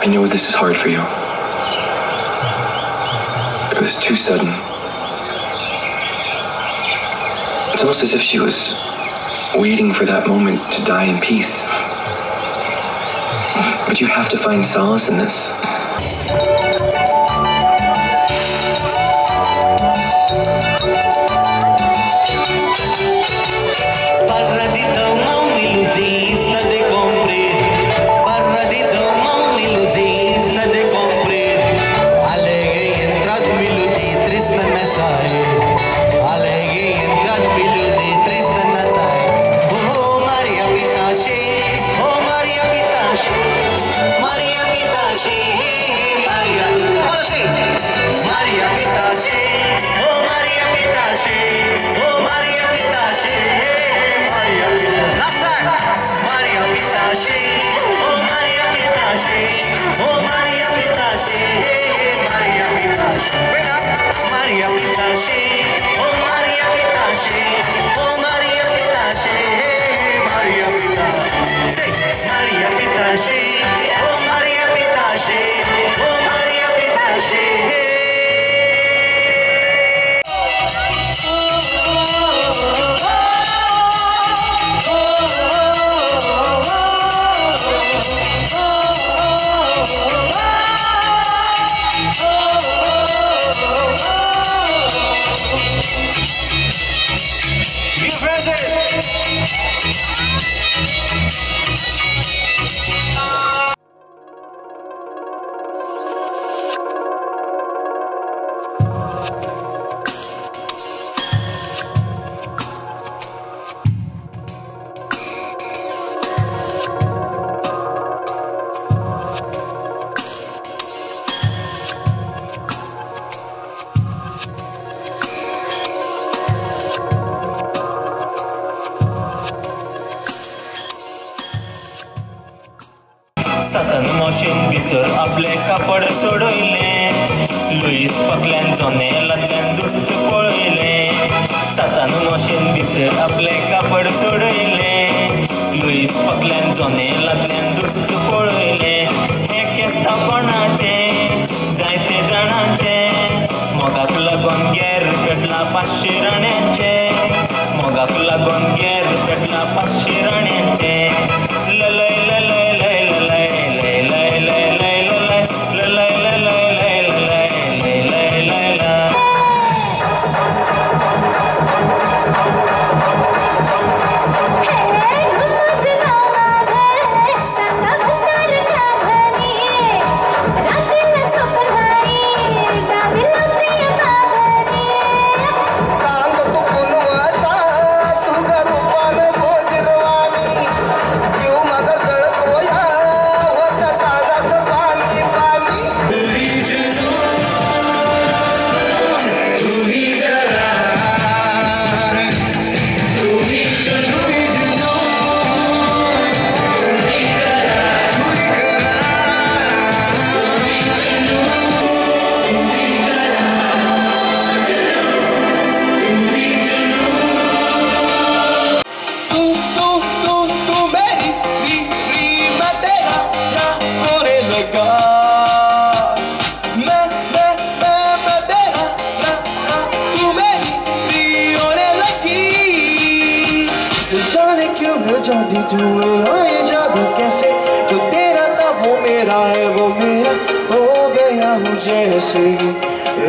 I know this is hard for you. It was too sudden. It's almost as if she was waiting for that moment to die in peace. But you have to find solace in this. Luis पकल्यान जनेलांतल्यान दुस्त पळयलें सातान मशेन भितर आपलें कापड सोडयलें Lewis पकल्यान जनेलांतल्यान दुस्त पळयलें हें केस्तापणाचें जायते जाणांचें मोगाक लागून गेर पेटला 500 राण्यांचें मोगाक लागून गेर पेटला 500 राण्यांचें ललय ललय लय ललय लय लय लय लय ललय ललय ललय लय ललय लय लय लय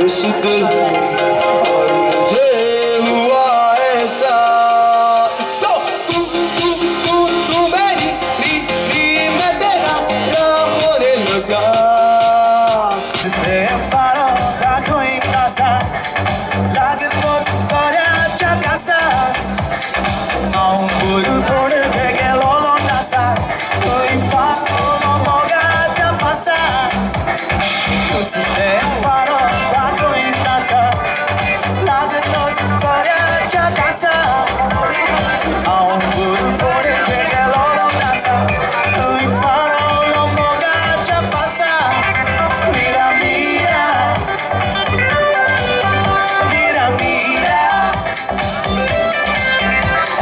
इस दिल और मुझे हुआ ऐसा तू मेरी मैं तेरा होने लगा farò da qui in casa la che posso fare a casa ma un cuore che lo lontasa poi fatto non moga già passa così te farò da qui in casa la che posso fare a casa ma un cuore che lo lontasa poi farò non moga già passa mira mira mira mira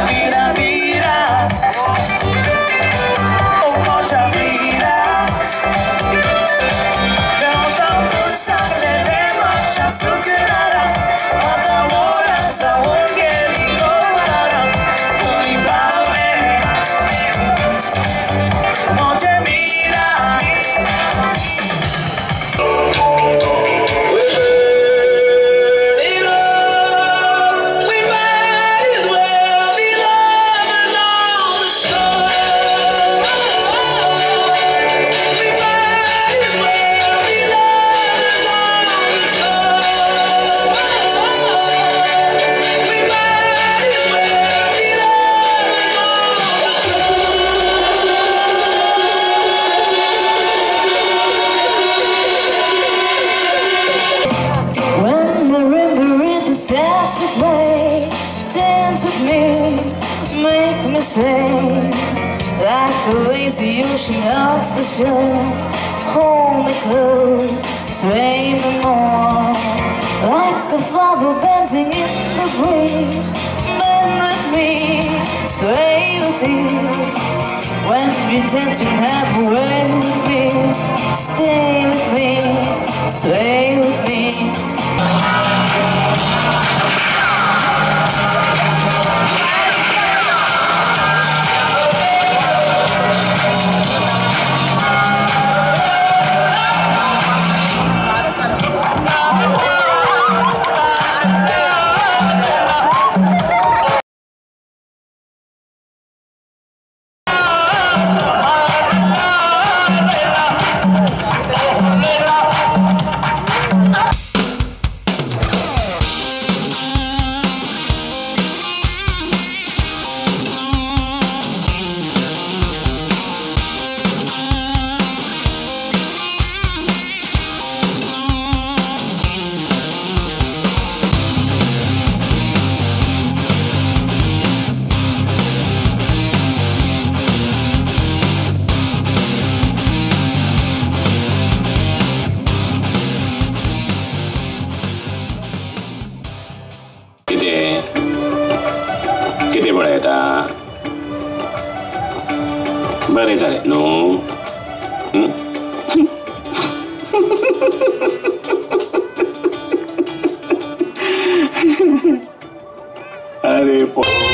mira mira oh mucha mira pero tanto sangre de marcha sucrara mata ora sa ungeri gorara tu imbale mucha mira When marimba enthusiastic way, dance with me, make me sway like the lazy ocean hugs the shore. Hold me close, sway me more, like a flower bending in the breeze. Bend with me, sway with you. When you're dancing, have a way with me. Stay with me, sway with me. Sare. No. Are po.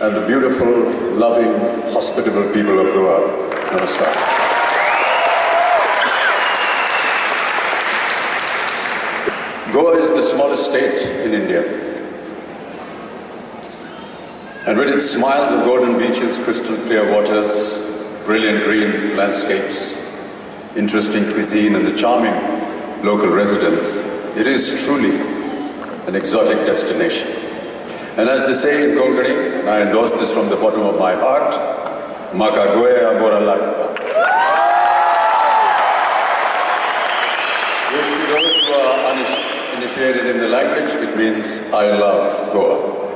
And the beautiful, loving, hospitable people of Goa. Namaskar. Goa is the smallest state in India. And with its miles of golden beaches, crystal clear waters, brilliant green landscapes, interesting cuisine and the charming local residents, it is truly an exotic destination. And as they say in Konkani, and I endorse this from the bottom of my heart, Maka Goya Bora Lagta. Which to those who are uninitiated in the language, it means I love Goa.